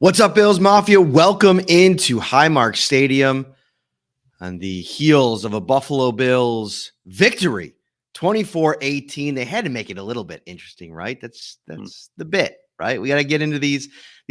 What's up, Bills Mafia? Welcome into Highmark Stadium on the heels of a Buffalo Bills victory, 24-18. They had to make it a little bit interesting, right? That's the bit, right? We got to get into these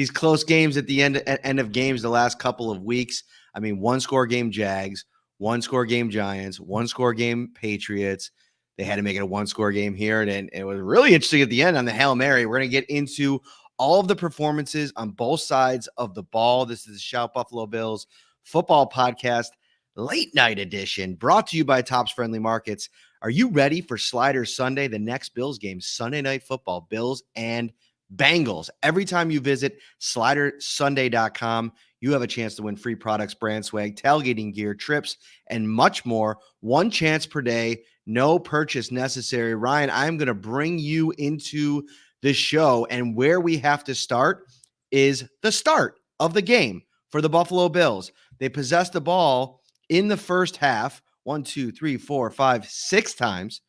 close games at the end of games the last couple of weeks. I mean, one-score game Jags, one-score game Giants, one-score game Patriots. They had to make it a one-score game here, and it was really interesting at the end on the Hail Mary. We're going to get into all of the performances on both sides of the ball. This is the Shout Buffalo Bills football podcast, late night edition, brought to you by Tops Friendly Markets. Are you ready for Sliders Sunday, the next Bills game, Sunday Night Football, Bills and Bengals? Every time you visit slidersunday.com, you have a chance to win free products, brand swag, tailgating gear, trips, and much more. One chance per day, no purchase necessary. Ryan, I'm going to bring you into this show, and where we have to start is the start of the game for the Buffalo Bills. They possessed the ball in the first half 6 times,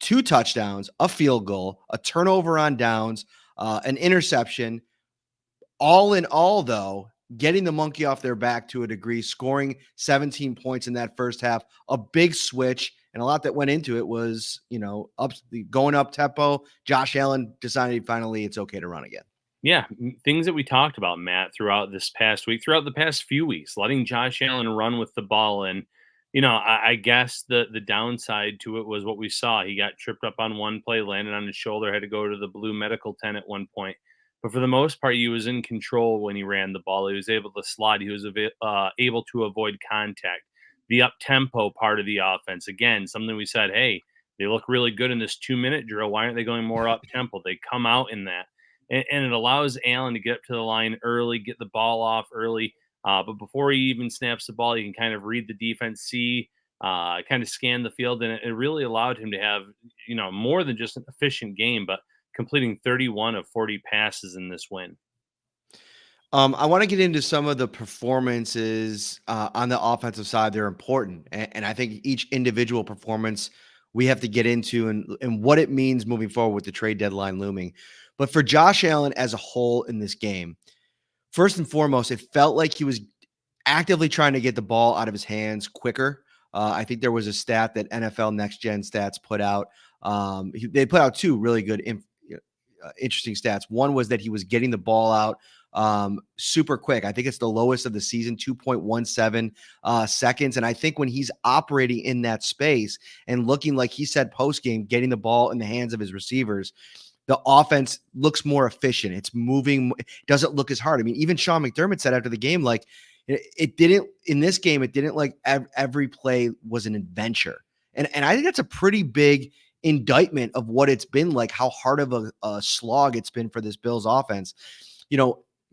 2 touchdowns, a field goal, a turnover on downs, an interception. All in all, though, getting the monkey off their back to a degree, scoring 17 points in that first half, a big switch. And a lot that went into it was, going up tempo. Josh Allen decided finally it's okay to run again. Yeah, things that we talked about, Matt, throughout this past week, throughout the past few weeks, letting Josh Allen run with the ball. And, I guess the downside to it was what we saw. He got tripped up on one play, landed on his shoulder, had to go to the blue medical tent at one point. But for the most part, he was in control when he ran the ball. He was able to slide. He was able to avoid contact. The up-tempo part of the offense, again, something we said, hey, they look really good in this 2-minute drill. Why aren't they going more up-tempo? They come out in that. And it allows Allen to get up to the line early, get the ball off early. But before he even snaps the ball, he can kind of read the defense, see, kind of scan the field. And it really allowed him to have, more than just an efficient game, but completing 31 of 40 passes in this win. I want to get into some of the performances on the offensive side. They're important. And I think each individual performance we have to get into and what it means moving forward with the trade deadline looming. But for Josh Allen as a whole in this game, first and foremost, it felt like he was actively trying to get the ball out of his hands quicker. I think there was a stat that NFL Next Gen Stats put out. They put out 2 really good, interesting stats. One was that he was getting the ball out super quick. I think it's the lowest of the season, 2.17 seconds. And I think when he's operating in that space and looking like he said post-game, getting the ball in the hands of his receivers, the offense looks more efficient. It's moving. It doesn't look as hard. I mean, even Sean McDermott said after the game, like it didn't in this game, it didn't like every play was an adventure. And I think that's a pretty big indictment of what it's been like, how hard of a slog it's been for this Bills offense.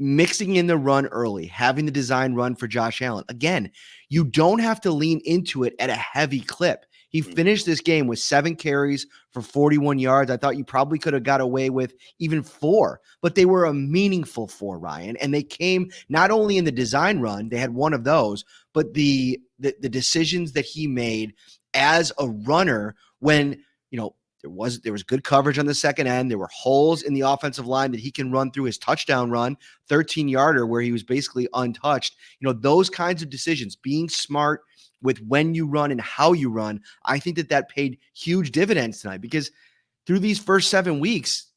Mixing in the run early, having the design run for Josh Allen. Again, you don't have to lean into it at a heavy clip. He finished this game with 7 carries for 41 yards. I thought you probably could have got away with even 4, but they were a meaningful 4, Ryan. And they came not only in the design run, they had one of those, but the decisions that he made as a runner when, there was good coverage on the second end. There were holes in the offensive line that he can run through. His touchdown run, 13-yarder, where he was basically untouched. Those kinds of decisions, being smart with when you run and how you run, I think that paid huge dividends tonight, because through these first 7 weeks,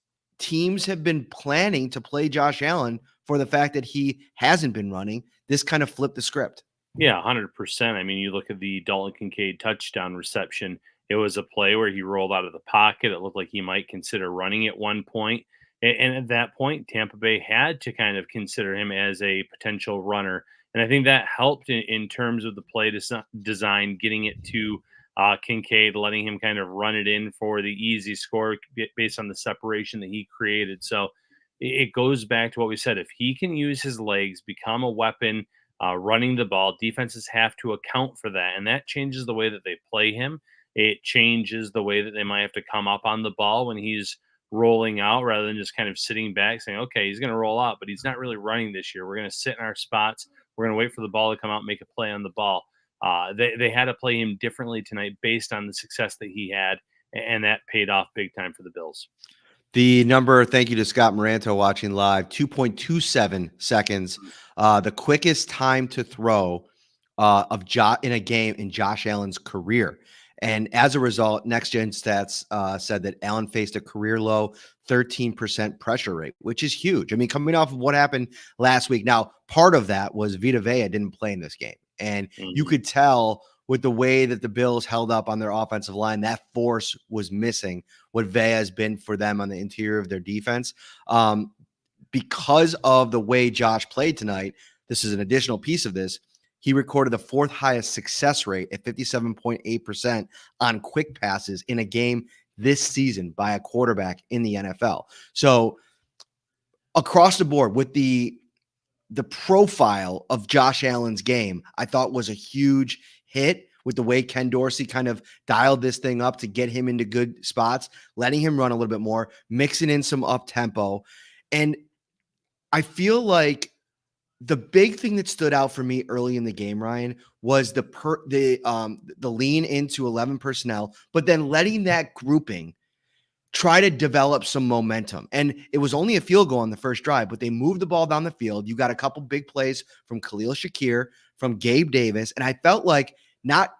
teams have been planning to play Josh Allen for the fact that he hasn't been running. This kind of flipped the script. Yeah, 100%. I mean, you look at the Dalton Kincaid touchdown reception. It was a play where he rolled out of the pocket. It looked like he might consider running at one point. And at that point, Tampa Bay had to kind of consider him as a potential runner. And I think that helped in terms of the play design, getting it to Kincaid, letting him kind of run it in for the easy score based on the separation that he created. So it goes back to what we said. If he can use his legs, become a weapon, running the ball, defenses have to account for that. And that changes the way that they play him. It changes the way that they might have to come up on the ball when he's rolling out, rather than just kind of sitting back saying, okay, he's going to roll out, but he's not really running this year. We're going to sit in our spots. We're going to wait for the ball to come out and make a play on the ball. They had to play him differently tonight based on the success that he had, and that paid off big time for the Bills. The number, thank you to Scott Moranto watching live, 2.27 seconds. The quickest time to throw in a game in Josh Allen's career. And as a result, Next Gen Stats said that Allen faced a career low 13% pressure rate, which is huge. I mean, coming off of what happened last week. Now, part of that was Vita Vea didn't play in this game. And you could tell with the way that the Bills held up on their offensive line, that force was missing what Vea has been for them on the interior of their defense. Because of the way Josh played tonight, this is an additional piece of this. He recorded the fourth highest success rate at 57.8% on quick passes in a game this season by a quarterback in the NFL. So across the board with the profile of Josh Allen's game, I thought was a huge hit with the way Ken Dorsey kind of dialed this thing up to get him into good spots, letting him run a little bit more, mixing in some up tempo. And I feel like the big thing that stood out for me early in the game, Ryan, was the lean into 11 personnel, but then letting that grouping try to develop some momentum. And it was only a field goal on the first drive, but they moved the ball down the field. You got a couple big plays from Khalil Shakir, from Gabe Davis, and I felt like not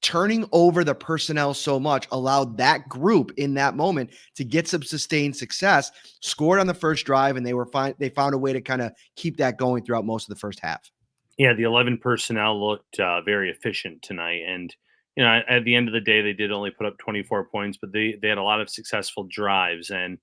turning over the personnel so much allowed that group in that moment to get some sustained success, scored on the first drive, and they were fine. They found a way to kind of keep that going throughout most of the first half. Yeah, the 11 personnel looked very efficient tonight. And, at the end of the day, they did only put up 24 points, but they had a lot of successful drives. And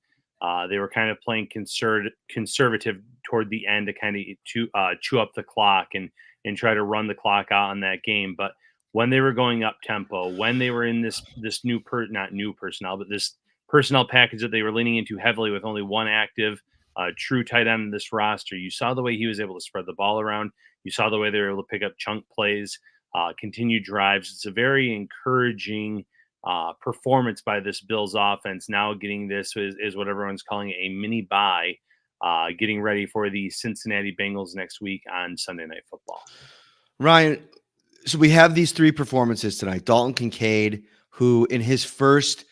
they were kind of playing conservative toward the end to kind of chew up the clock and try to run the clock out on that game. But when they were going up tempo, when they were in this not new personnel, but this personnel package that they were leaning into heavily with only one active true tight end in this roster, you saw the way he was able to spread the ball around. You saw the way they were able to pick up chunk plays, continue drives. It's a very encouraging performance by this Bills offense. Now getting this is what everyone's calling a mini bye, getting ready for the Cincinnati Bengals next week on Sunday Night Football. Ryan, so we have these three performances tonight. Dalton Kincaid, who in his first,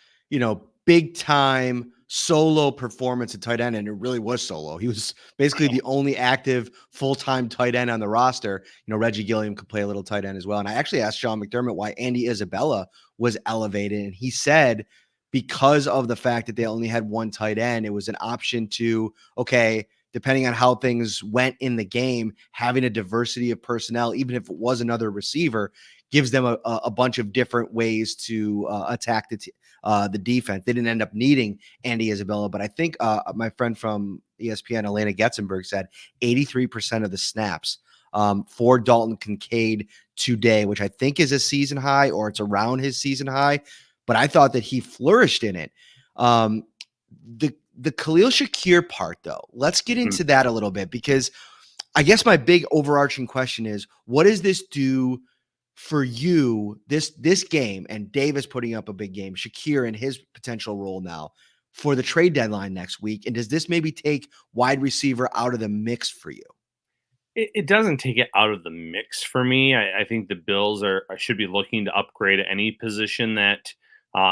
big time solo performance at tight end, and it really was solo. He was basically the only active full-time tight end on the roster. Reggie Gilliam could play a little tight end as well. And I actually asked Sean McDermott why Andy Isabella was elevated. And he said, because of the fact that they only had one tight end, it was an option to, okay, depending on how things went in the game, having a diversity of personnel, even if it was another receiver, gives them a bunch of different ways to attack the defense. They didn't end up needing Andy Isabella, but I think my friend from ESPN, Elena Getzenberg, said 83% of the snaps for Dalton Kincaid today, which I think is a season high, or it's around his season high. But I thought that he flourished in it. The Khalil Shakir part, though, let's get into that a little bit, because I guess my big overarching question is, what does this do for you, this game, and Davis putting up a big game, Shakir and his potential role now for the trade deadline next week? And does this maybe take wide receiver out of the mix for you? It doesn't take it out of the mix for me. I think the Bills should be looking to upgrade at any position that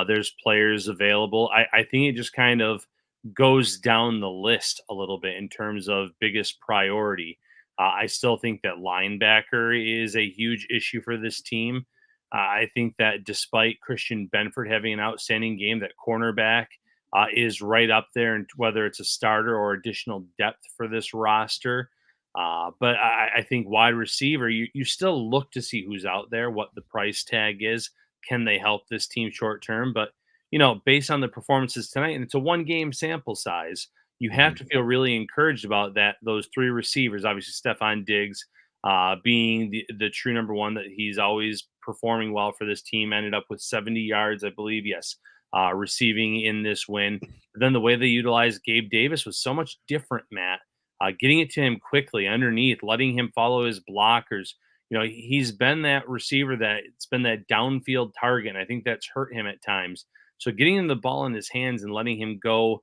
there's players available. I think it just kind of goes down the list a little bit in terms of biggest priority. I still think that linebacker is a huge issue for this team. I think that despite Christian Benford having an outstanding game, that cornerback is right up there, and whether it's a starter or additional depth for this roster. But I think wide receiver, you still look to see who's out there, what the price tag is. Can they help this team short term? But, based on the performances tonight, and it's a one game sample size, you have to feel really encouraged about that. Those three receivers, obviously Stephon Diggs being the true number one, that he's always performing well for this team, ended up with 70 yards, I believe. Yes. Receiving in this win. But then the way they utilized Gabe Davis was so much different, Matt. Getting it to him quickly underneath, letting him follow his blockers. He's been that receiver it's been that downfield target, and I think that's hurt him at times. So getting him the ball in his hands and letting him go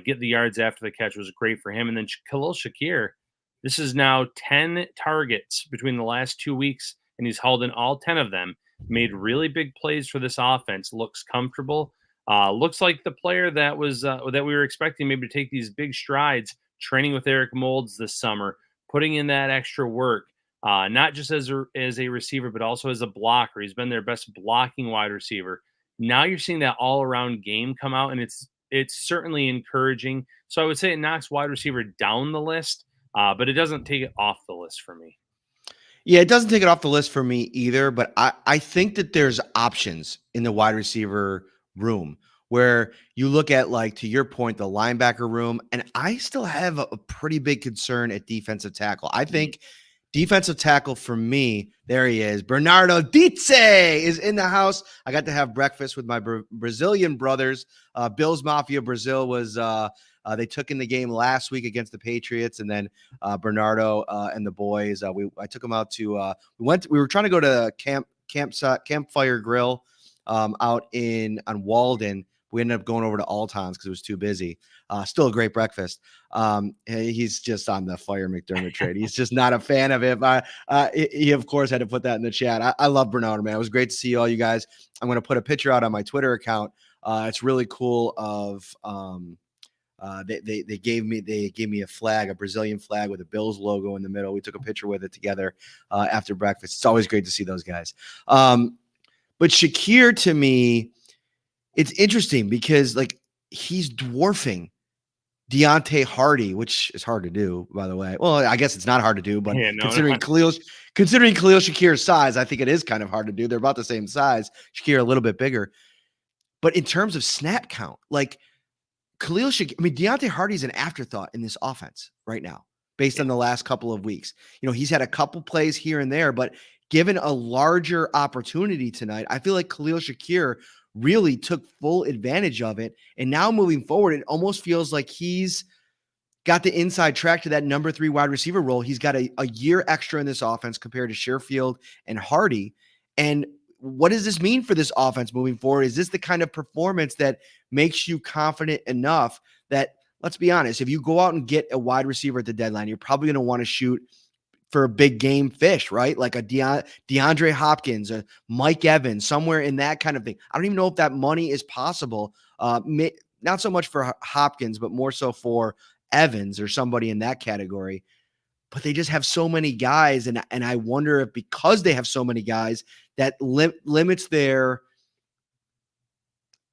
get the yards after the catch was great for him. And then Khalil Shakir, this is now 10 targets between the last 2 weeks, and he's hauled in all 10 of them, made really big plays for this offense, looks comfortable. Looks like the player that we were expecting maybe to take these big strides, training with Eric Molds this summer, putting in that extra work, not just as a receiver, but also as a blocker. He's been their best blocking wide receiver. Now you're seeing that all around game come out, and it's certainly encouraging. So I would say it knocks wide receiver down the list, but it doesn't take it off the list for me. Yeah, it doesn't take it off the list for me either, but I think that there's options in the wide receiver room where you look at, like, to your point, the linebacker room, and I still have a pretty big concern at defensive tackle. I think defensive tackle for me, there he is. Bernardo Dietze is in the house. I got to have breakfast with my Brazilian brothers. Bills Mafia Brazil was they took in the game last week against the Patriots, and then Bernardo and the boys. I took them out to we were trying to go to Campfire Grill out on Walden. We ended up going over to Alton's because it was too busy. Still a great breakfast. He's just on the Fire McDermott trade. He's just not a fan of it. He, of course, had to put that in the chat. I love Bernardo, man. It was great to see all you guys. I'm going to put a picture out on my Twitter account. It's really cool. They gave me a flag, a Brazilian flag with a Bills logo in the middle. We took a picture with it together after breakfast. It's always great to see those guys. But Shakir, to me, it's interesting because, like, he's dwarfing Deontay Hardy, which is hard to do, by the way. Well, I guess it's not hard to do, but considering Khalil Shakir's size, I think it is kind of hard to do. They're about the same size. Shakir a little bit bigger. But in terms of snap count, like, Deontay Hardy's an afterthought in this offense right now, based on the last couple of weeks. He's had a couple plays here and there, but given a larger opportunity tonight, I feel like Khalil Shakir really took full advantage of it. And now moving forward, it almost feels like he's got the inside track to that number 3 wide receiver role. He's got a year extra in this offense compared to Sherfield and Hardy. And what does this mean for this offense moving forward? Is this the kind of performance that makes you confident enough that, let's be honest, if you go out and get a wide receiver at the deadline, you're probably going to want to shoot for a big game fish, right? Like a DeAndre Hopkins, a Mike Evans, somewhere in that kind of thing. I don't even know if that money is possible. Not so much for Hopkins, but more so for Evans or somebody in that category. But they just have so many guys, and I wonder if, because they have so many guys, that limits their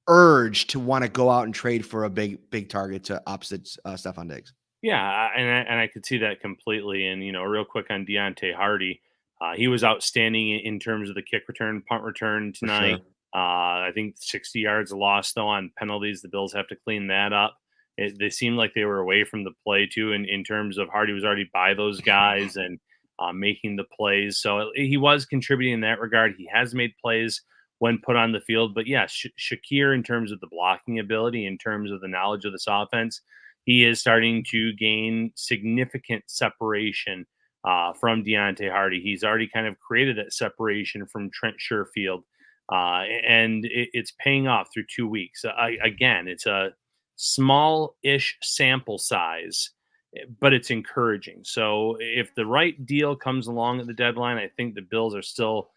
urge to want to go out and trade for a big target to opposite Stephon Diggs. Yeah, and I could see that completely. And real quick on Deontay Hardy, he was outstanding in terms of the kick return, punt return tonight. Sure. I think 60 yards lost though on penalties. The Bills have to clean that up. They seemed like they were away from the play too, in terms of Hardy was already by those guys and making the plays. So he was contributing in that regard. He has made plays when put on the field. But yeah, Shakir, in terms of the blocking ability, in terms of the knowledge of this offense, he is starting to gain significant separation from Deontay Hardy. He's already kind of created that separation from Trent Sherfield, and it's paying off through 2 weeks. Again, it's a small-ish sample size, but it's encouraging. So if the right deal comes along at the deadline, I think the Bills are still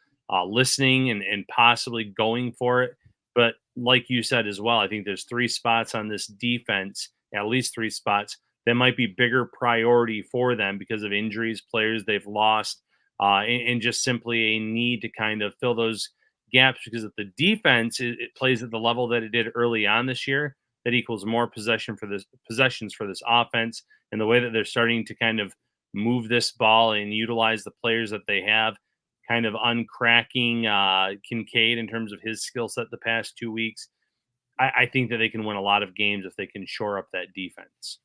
listening and possibly going for it. But like you said as well, I think there's 3 spots on this defense, at least 3 spots, that might be bigger priority for them because of injuries, players they've lost, and just simply a need to kind of fill those gaps. Because if the defense it plays at the level that it did early on this year, that equals more possessions for this offense, and the way that they're starting to kind of move this ball and utilize the players that they have, kind of uncracking Kincaid in terms of his skill set the past 2 weeks. I think that they can win a lot of games if they can shore up that defense.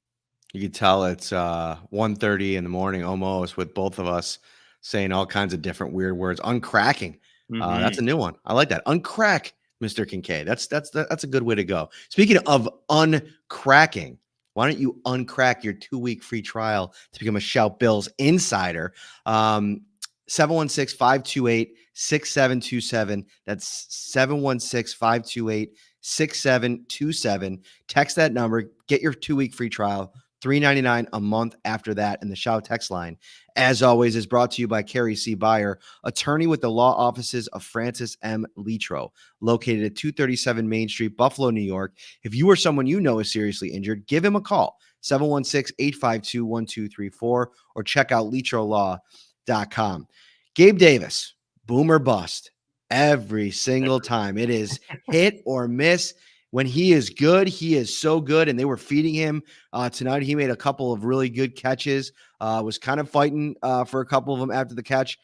You can tell it's 1:30 in the morning almost, with both of us saying all kinds of different weird words. Uncracking. That's a new one. I like that. Uncrack, Mr. Kincaid. That's a good way to go. Speaking of uncracking, why don't you uncrack your 2-week free trial to become a Shout Bills insider? 716-528-6727. That's 716-528-6727. Text that number. Get your 2-week free trial. $3.99 a month after that. And the Shout text line, as always, is brought to you by Carrie C. Byer, attorney with the law offices of Francis M. Litro, located at 237 Main Street, Buffalo, New York. If you or someone you know is seriously injured, give him a call, 716-852-1234, or check out litrolaw.com. Gabe Davis, boom or bust, every single time. It is hit or miss. When he is good, he is so good, and they were feeding him tonight. He made a couple of really good catches, was kind of fighting for a couple of them after the catch.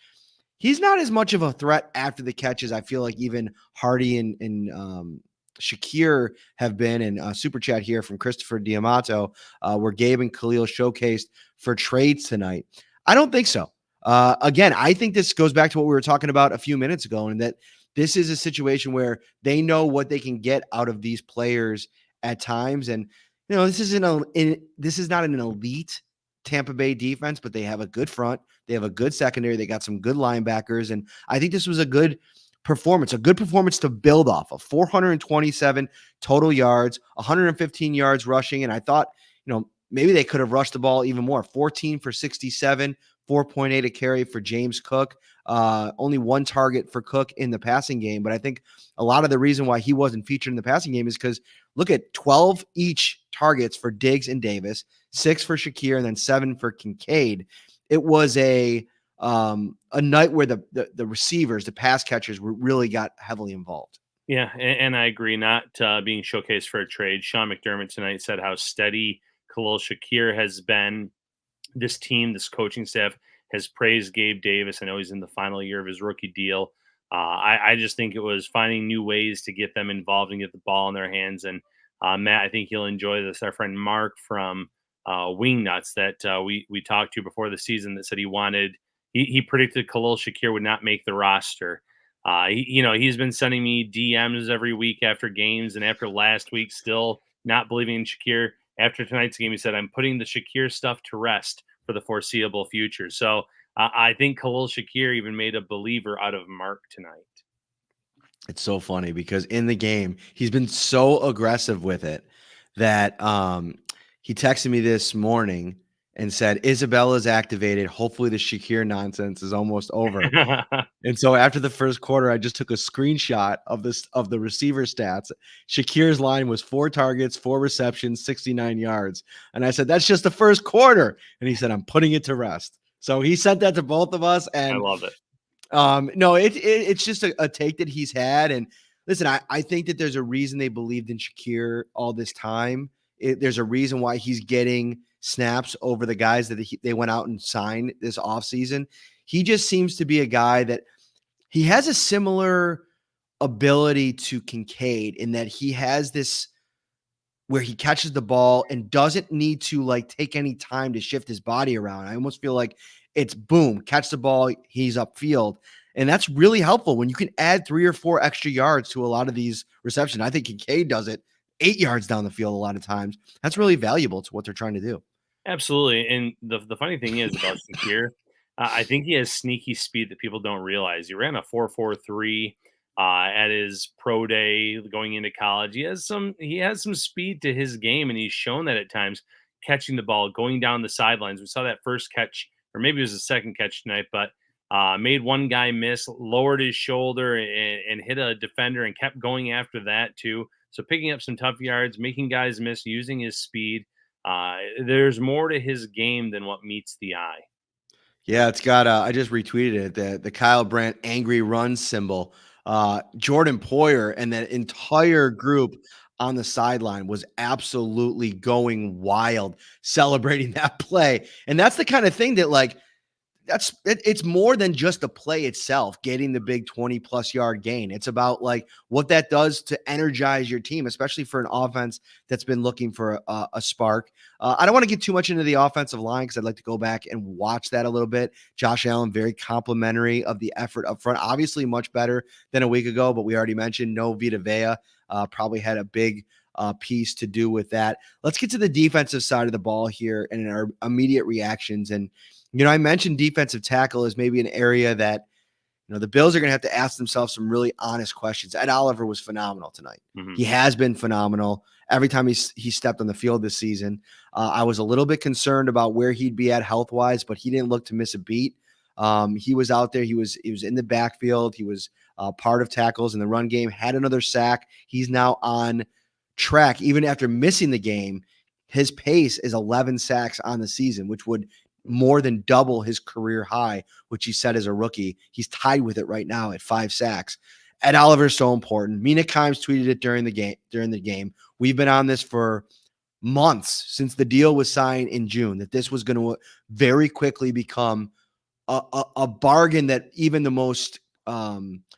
He's not as much of a threat after the catch as I feel like even Hardy and Shakir have been. And super chat here from Christopher Diamato, where Gabe and Khalil showcased for trades tonight. I don't think so. Again, I think this goes back to what we were talking about a few minutes ago, and that this is a situation where they know what they can get out of these players at times. And, this is not an elite Tampa Bay defense, but they have a good front. They have a good secondary. They got some good linebackers. And I think this was a good performance to build off of. 427 total yards, 115 yards rushing. And I thought, maybe they could have rushed the ball even more. 14 for 67, 4.8 a carry for James Cook. Only one target for Cook in the passing game. But I think a lot of the reason why he wasn't featured in the passing game is because look at 12 each targets for Diggs and Davis, 6 for Shakir, and then 7 for Kincaid. It was a night where the receivers, the pass catchers, really got heavily involved. Yeah, and I agree. Not being showcased for a trade. Sean McDermott tonight said how steady Khalil Shakir has been. This team, this coaching staff has praised Gabe Davis. I know he's in the final year of his rookie deal. I just think it was finding new ways to get them involved and get the ball in their hands. And Matt, I think you'll enjoy this. Our friend Mark from Wingnuts that we talked to before the season that said he predicted Khalil Shakir would not make the roster. He's been sending me DMs every week after games, and after last week, still not believing in Shakir. After tonight's game, he said, I'm putting the Shakir stuff to rest for the foreseeable future. So I think Khalil Shakir even made a believer out of Mark tonight. It's so funny because in the game, he's been so aggressive with it that he texted me this morning and said, Isabella's activated. Hopefully the Shakir nonsense is almost over. And so after the first quarter, I just took a screenshot of the receiver stats. Shakir's line was 4 targets, 4 receptions, 69 yards. And I said, that's just the first quarter. And he said, I'm putting it to rest. So he sent that to both of us. And I love it. No, it's just a take that he's had. And listen, I think that there's a reason they believed in Shakir all this time. There's a reason why he's getting snaps over the guys that they went out and signed this offseason. He just seems to be a guy that he has a similar ability to Kincaid in that he has this where he catches the ball and doesn't need to take any time to shift his body around. I almost feel like it's boom, catch the ball, he's upfield. And that's really helpful when you can add 3 or 4 extra yards to a lot of these receptions. I think Kincaid does it 8 yards down the field a lot of times. That's really valuable to what they're trying to do. Absolutely. And the funny thing is about Shakir, I think he has sneaky speed that people don't realize. He ran a 4.43 at his pro day going into college. He has some speed to his game, and he's shown that at times, catching the ball, going down the sidelines. We saw that first catch, or maybe it was the second catch tonight, but made one guy miss, lowered his shoulder and hit a defender and kept going after that too. So picking up some tough yards, making guys miss, using his speed. There's more to his game than what meets the eye. Yeah, it's got I just retweeted it, the Kyle Brandt angry run symbol. Jordan Poyer and that entire group on the sideline was absolutely going wild celebrating that play. And that's the kind of thing that it's more than just the play itself, getting the big 20+ yard gain. It's about what that does to energize your team, especially for an offense that's been looking for a spark. I don't want to get too much into the offensive line because I'd like to go back and watch that a little bit. Josh Allen, very complimentary of the effort up front, obviously much better than a week ago, but we already mentioned no Vita Vea probably had a big piece to do with that. Let's get to the defensive side of the ball here and our immediate reactions. And I mentioned defensive tackle as maybe an area that, the Bills are going to have to ask themselves some really honest questions. Ed Oliver was phenomenal tonight. Mm-hmm. He has been phenomenal. every time he stepped on the field this season. I was a little bit concerned about where he'd be at health wise, but he didn't look to miss a beat. He was out there. He was in the backfield. He was part of tackles in the run game. Had another sack. He's now on track, even after missing the game. His pace is 11 sacks on the season, which would more than double his career high, which he set as a rookie. He's tied with it right now at 5 sacks. Ed Oliver is so important. Mina Kimes tweeted it during the game. We've been on this for months since the deal was signed in June, that this was going to very quickly become a bargain that even the most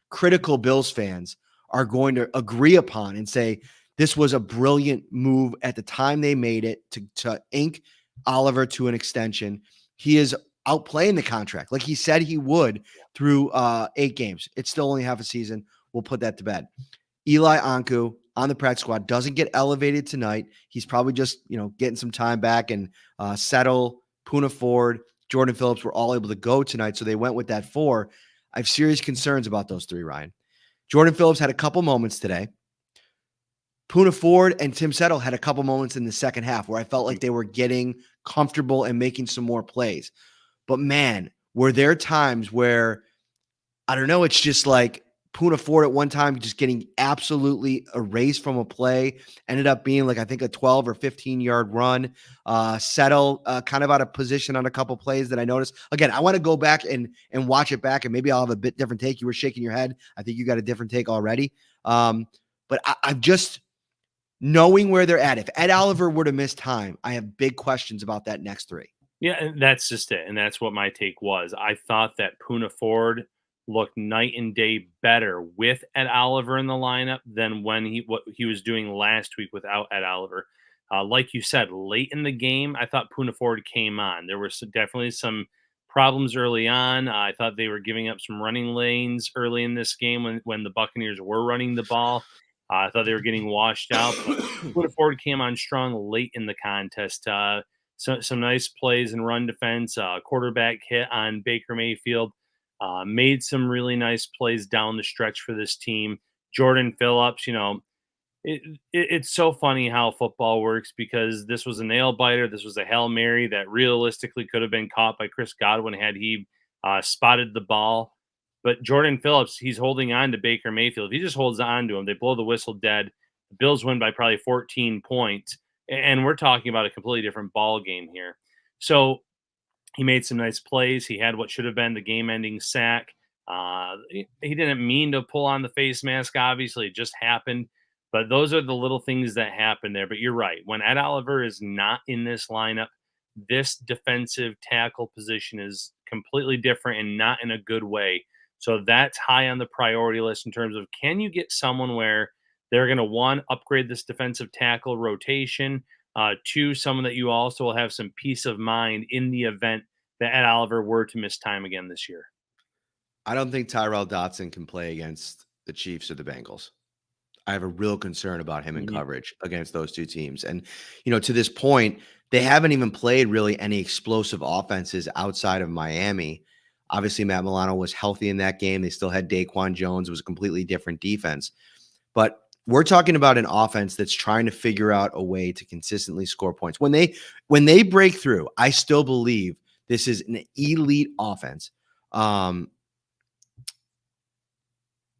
critical Bills fans are going to agree upon and say this was a brilliant move at the time they made it to ink Oliver to an extension. He is outplaying the contract like he said he would through 8 games. It's still only half a season. We'll put that to bed. Eli Anku on the practice squad doesn't get elevated tonight. He's probably just, getting some time back, and Settle, Poona Ford, Jordan Phillips were all able to go tonight. So they went with that 4. I have serious concerns about those 3, Ryan. Jordan Phillips had a couple moments today. Poona Ford and Tim Settle had a couple moments in the second half where I felt like they were getting comfortable and making some more plays. But man, were there times where, I don't know, it's just like Poona Ford at one time just getting absolutely erased from a play, ended up being like, I think, a 12 or 15-yard run. Settle kind of out of position on a couple plays that I noticed. Again, I want to go back and watch it back, and maybe I'll have a bit different take. You were shaking your head. I think you got a different take already. But I'm just knowing where they're at. If Ed Oliver were to miss time, I have big questions about that next 3. Yeah, and that's just it. And that's what my take was. I thought that Poona Ford looked night and day better with Ed Oliver in the lineup than what he was doing last week without Ed Oliver. Like you said, late in the game, I thought Poona Ford came on. There were definitely some problems early on. I thought they were giving up some running lanes early in this game when the Buccaneers were running the ball. I thought they were getting washed out. But Poona Ford came on strong late in the contest. Some nice plays in run defense, quarterback hit on Baker Mayfield, made some really nice plays down the stretch for this team. Jordan Phillips, it's so funny how football works, because this was a nail biter. This was a Hail Mary that realistically could have been caught by Chris Godwin had he spotted the ball. But Jordan Phillips, he's holding on to Baker Mayfield. If he just holds on to him, they blow the whistle dead. The Bills win by probably 14 points. And we're talking about a completely different ball game here. So he made some nice plays. He had what should have been the game-ending sack. He didn't mean to pull on the face mask, obviously. It just happened. But those are the little things that happen there. But you're right. When Ed Oliver is not in this lineup, this defensive tackle position is completely different and not in a good way. So that's high on the priority list in terms of, can you get someone where they're going to, 1, upgrade this defensive tackle rotation, 2, someone that you also will have some peace of mind in the event that Ed Oliver were to miss time again this year. I don't think Tyrell Dotson can play against the Chiefs or the Bengals. I have a real concern about him in coverage against those 2 teams. And, to this point, they haven't even played really any explosive offenses outside of Miami. Obviously, Matt Milano was healthy in that game. They still had Daquan Jones. It was a completely different defense. But we're talking about an offense that's trying to figure out a way to consistently score points. When they break through, I still believe this is an elite offense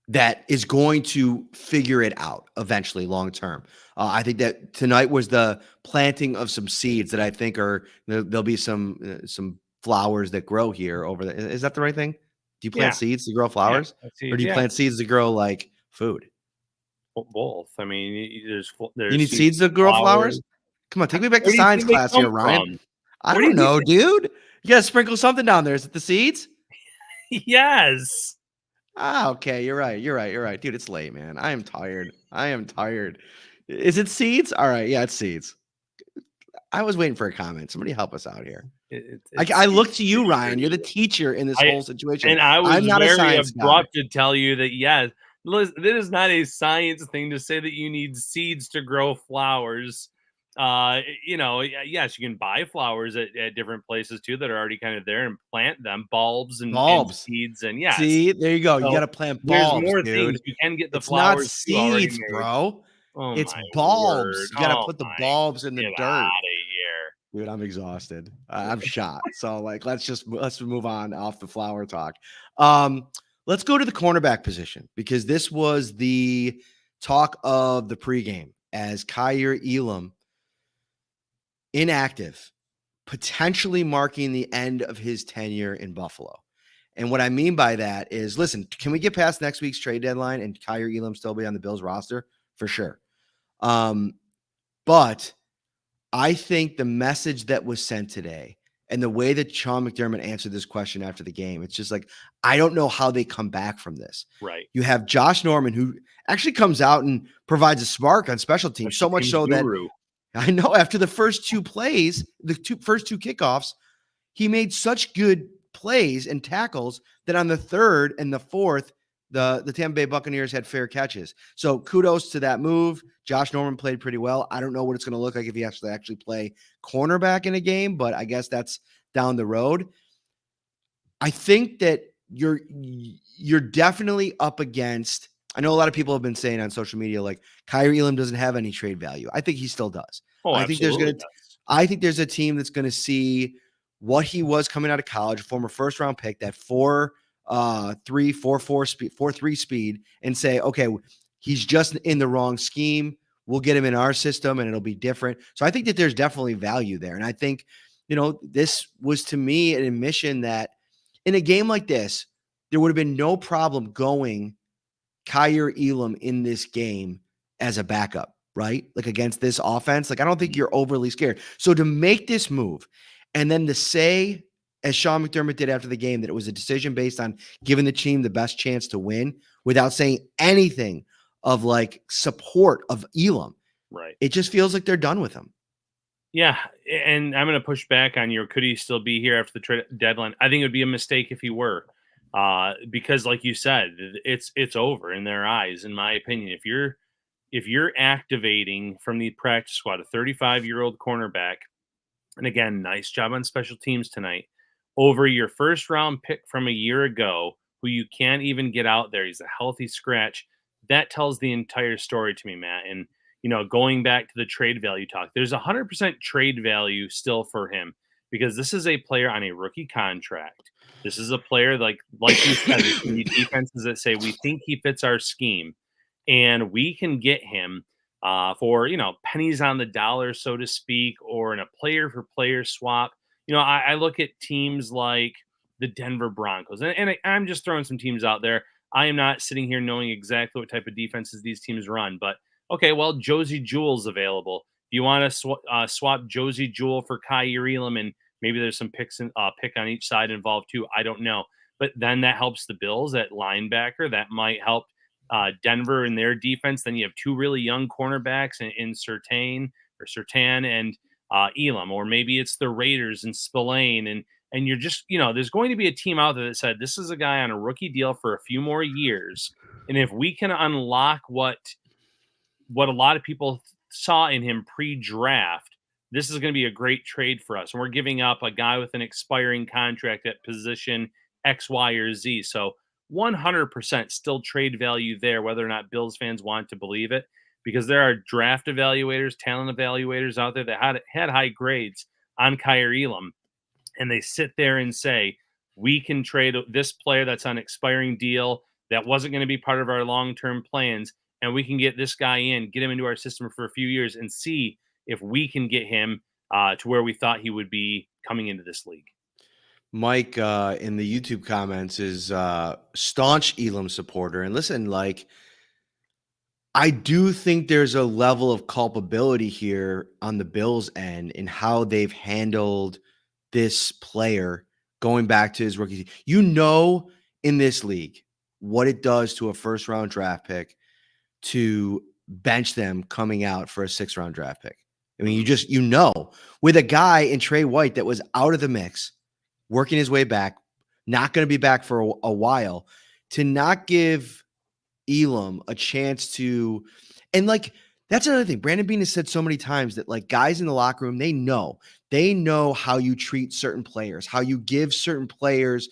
that is going to figure it out eventually long term. I think that tonight was the planting of some seeds that I think there'll be some flowers that grow here over the. Is that the right thing? Do you plant seeds to grow flowers, or do you plant seeds to grow like food? Both. I mean, there's you need seeds to grow flowers. Come on, take me back to science class here, Ryan. I don't know, dude. You gotta sprinkle something down there. Is it the seeds? Yes. Okay. You're right. Dude, it's late, man. I am tired. Is it seeds? All right. Yeah, it's seeds. I was waiting for a comment. Somebody help us out here. I look to you, Ryan. You're the teacher in this whole situation. And I'm not very abrupt to tell you that, yes, this is not a science thing to say that you need seeds to grow flowers. Yes, you can buy flowers at different places too that are already kind of there and plant them, bulbs and seeds, and See, there you go. So you got to plant bulbs. There's more dude. things you can get the it's flowers. Not seeds, bro. Oh It's my bulbs. word. You got to Oh put the my, bulbs in the get dirt. out of here. Dude, I'm exhausted. I'm shot. So like, let's move on off the flower talk. Um, let's go to the cornerback position because this was the talk of the pregame as Kyer Elam inactive, potentially marking the end of his tenure in Buffalo. And what I mean by that is, listen, can we get past next week's trade deadline and Kyer Elam still be on the Bills roster? For sure. But I think the message that was sent today and the way that Sean McDermott answered this question after the game, it's just like, I don't know how they come back from this. Right. You have Josh Norman, who actually comes out and provides a spark on special teams, so Special much teams so that guru. I know after the first two plays, first two kickoffs, he made such good plays and tackles that on the third and the fourth, the Tampa Bay Buccaneers had fair catches. So kudos to that move. Josh Norman played pretty well. I don't know what it's going to look like if he actually play cornerback in a game, but I guess that's down the road. I think that you're definitely up against. I know a lot of people have been saying on social media like Kyer Elam doesn't have any trade value. I think he still does. Oh, I think absolutely. I think there's a team that's going to see what he was coming out of college, former first round pick, that 4.3 speed, 4.3 speed, and say, okay, he's just in the wrong scheme. We'll get him in our system and it'll be different. So I think that there's definitely value there. And I think, this was to me an admission that in a game like this, there would have been no problem going Kyer Elam in this game as a backup, right? Like against this offense. Like, I don't think you're overly scared. So to make this move and then to say, as Sean McDermott did after the game, that it was a decision based on giving the team the best chance to win without saying anything of like support of Elam. Right. It just feels like they're done with him. Yeah, and I'm going to push back on your could he still be here after the deadline? I think it would be a mistake if he were, because like you said, it's over in their eyes. In my opinion, if you're activating from the practice squad a 35-year-old cornerback, and again, nice job on special teams tonight, over your first round pick from a year ago, who you can't even get out there, he's a healthy scratch. That tells the entire story to me, Matt. And going back to the trade value talk, there's 100% trade value still for him because this is a player on a rookie contract. This is a player like you said, there's going to be defenses that say we think he fits our scheme, and we can get him for pennies on the dollar, so to speak, or in a player for player swap. I look at teams like the Denver Broncos, and I'm just throwing some teams out there. I am not sitting here knowing exactly what type of defenses these teams run, but okay, well, Josie Jewell's available. Do you want to swap Josie Jewell for Kyer Elam, and maybe there's some pick on each side involved too? I don't know, but then that helps the Bills at linebacker. That might help Denver in their defense. Then you have two really young cornerbacks in Surtain and Elam, or maybe it's the Raiders and Spillane, and you're just there's going to be a team out there that said this is a guy on a rookie deal for a few more years, and if we can unlock what a lot of people saw in him pre-draft, this is going to be a great trade for us. And we're giving up a guy with an expiring contract at position X, Y, or Z. So 100% still trade value there, whether or not Bills fans want to believe it, because there are draft evaluators, talent evaluators out there that had high grades on Kyer Elam, and they sit there and say, we can trade this player that's on expiring deal that wasn't going to be part of our long-term plans, and we can get this guy get him into our system for a few years and see if we can get him to where we thought he would be coming into this league. Mike in the YouTube comments is staunch Elam supporter. And listen, like, I do think there's a level of culpability here on the Bills' end in how they've handled this player going back to his rookie. In this league, what it does to a first-round draft pick to bench them coming out for a 6th-round draft pick. I mean, with a guy in Trey White that was out of the mix, working his way back, not going to be back for a while, to not give Elam a chance to, and like, that's another thing. Brandon Beane has said so many times that like guys in the locker room, they know how you treat certain players, how you give certain players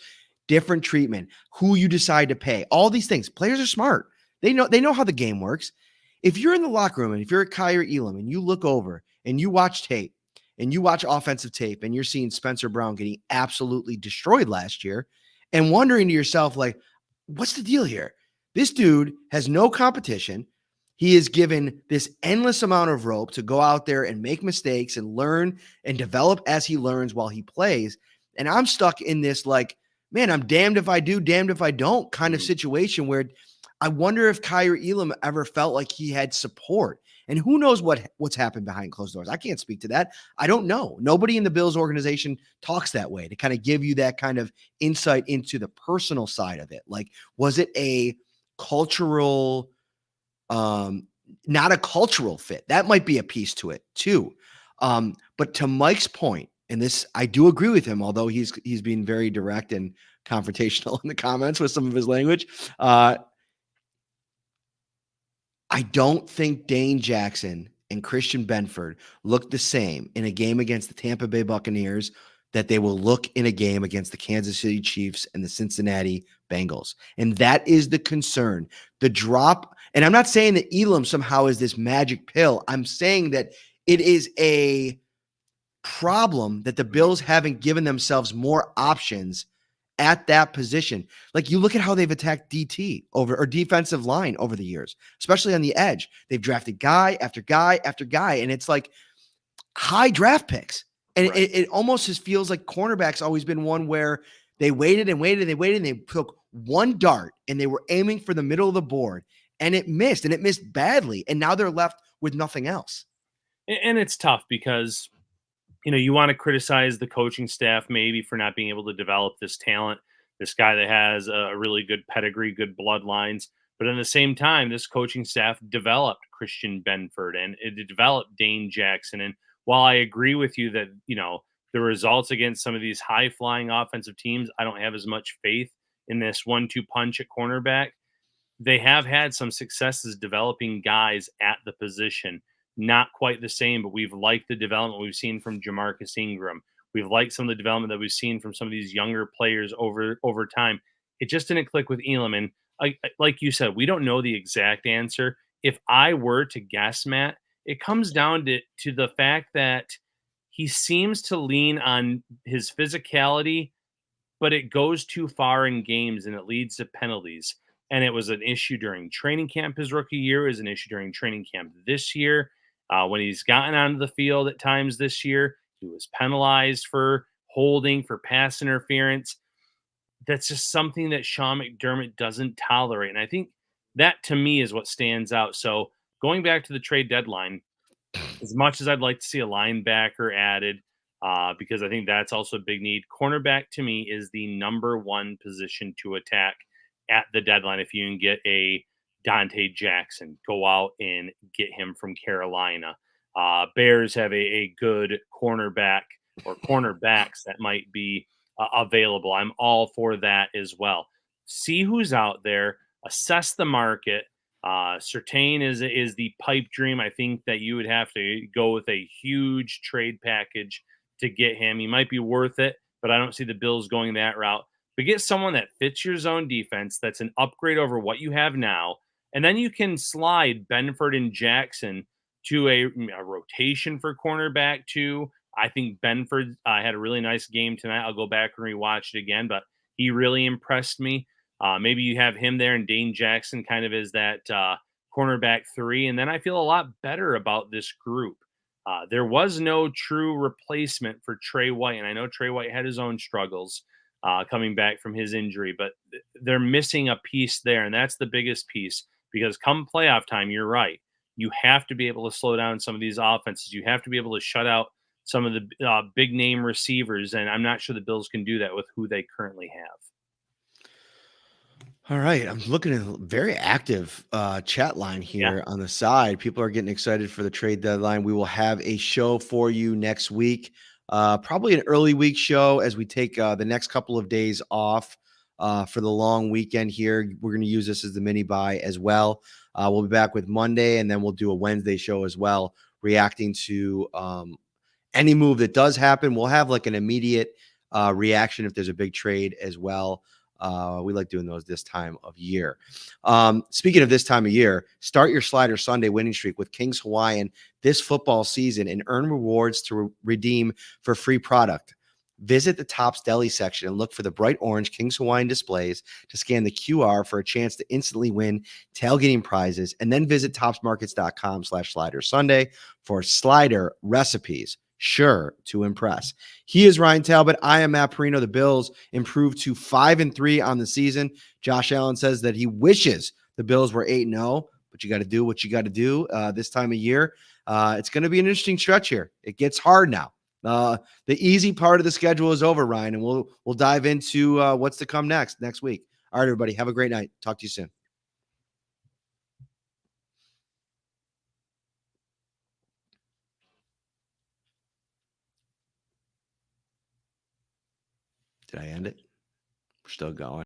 different treatment, who you decide to pay, all these things. Players are smart. They know how the game works. if you're in the locker room and if you're at Kyer Elam and you look over and you watch tape and you watch offensive tape and you're seeing Spencer Brown getting absolutely destroyed last year and wondering to yourself, like, what's the deal here? This dude has no competition. He is given this endless amount of rope to go out there and make mistakes and learn and develop as he learns while he plays. And I'm stuck in this, like, man, I'm damned if I do, damned if I don't kind of situation where I wonder if Kyer Elam ever felt like he had support. And who knows what's happened behind closed doors. I can't speak to that. I don't know. Nobody in the Bills organization talks that way to kind of give you that kind of insight into the personal side of it. Like, was it a cultural, not a cultural fit? That might be a piece to it too. But to Mike's point, and this, I do agree with him, although he's being very direct and confrontational in the comments with some of his language. I don't think Dane Jackson and Christian Benford look the same in a game against the Tampa Bay Buccaneers that they will look in a game against the Kansas City Chiefs and the Cincinnati Bengals. And that is the concern. The drop, and I'm not saying that Elam somehow is this magic pill. I'm saying that it is a problem that the Bills haven't given themselves more options at that position. Like, you look at how they've attacked DT over, or defensive line, over the years, especially on the edge. They've drafted guy after guy after guy, and it's like high draft picks. And Right. it almost just feels like cornerback's always been one where they waited and waited and they waited and they took one dart and they were aiming for the middle of the board, and it missed badly. And now they're left with nothing else. And it's tough because, you want to criticize the coaching staff maybe for not being able to develop this talent, this guy that has a really good pedigree, good bloodlines. But at the same time, this coaching staff developed Christian Benford and it developed Dane Jackson. And while I agree with you that, the results against some of these high flying offensive teams, I don't have as much faith in this 1-2 punch at cornerback. They have had some successes developing guys at the position. Not quite the same, but we've liked the development we've seen from Jamarcus Ingram. We've liked some of the development that we've seen from some of these younger players over time. It just didn't click with Elam. And like you said, we don't know the exact answer. If I were to guess, Matt, it comes down to the fact that he seems to lean on his physicality, but it goes too far in games and it leads to penalties. And it was an issue during training camp his rookie year, is an issue during training camp this year. When he's gotten onto the field at times this year, he was penalized for holding, for pass interference. That's just something that Sean McDermott doesn't tolerate. And I think that, to me, is what stands out. So going back to the trade deadline, as much as I'd like to see a linebacker added, because I think that's also a big need, cornerback to me is the number one position to attack at the deadline. If you can get a Dante Jackson, go out and get him from Carolina. Bears have a good cornerback or cornerbacks that might be available. I'm all for that as well. See who's out there, assess the market. Surtain is the pipe dream. I think that you would have to go with a huge trade package to get him. He might be worth it, but I don't see the Bills going that route. But get someone that fits your zone defense, that's an upgrade over what you have now, and then you can slide Benford and Jackson to a rotation for cornerback too. I think Benford had a really nice game tonight. I'll go back and rewatch it again, but he really impressed me. Maybe you have him there and Dane Jackson kind of as that cornerback 3, and then I feel a lot better about this group. There was no true replacement for Trey White, and I know Trey White had his own struggles coming back from his injury, but they're missing a piece there, and that's the biggest piece. Because come playoff time, you're right. You have to be able to slow down some of these offenses. You have to be able to shut out some of the big name receivers, and I'm not sure the Bills can do that with who they currently have. All right. I'm looking at a very active chat line here on the side. People are getting excited for the trade deadline. We will have a show for you next week, probably an early week show as we take the next couple of days off for the long weekend here. We're going to use this as the mini buy as well. We'll be back with Monday, and then we'll do a Wednesday show as well, reacting to any move that does happen. We'll have like an immediate reaction if there's a big trade as well. We like doing those this time of year. Speaking of this time of year, start your Slider Sunday winning streak with King's Hawaiian this football season and earn rewards to redeem for free product. Visit the Tops Deli section and look for the bright orange King's Hawaiian displays to scan the QR for a chance to instantly win tailgating prizes, and then visit topsmarkets.com/Slider Sunday for Slider recipes, sure to impress. He is Ryan Talbot. I am Matt Parrino. The Bills improved to 5-3 on the season. Josh Allen says that he wishes the Bills were 8-0, but you got to do what you got to do this time of year. It's going to be an interesting stretch here. It gets hard now. The easy part of the schedule is over, Ryan, and we'll dive into what's to come next week. All right, everybody, have a great night. Talk to you soon. Did I end it? We're still going.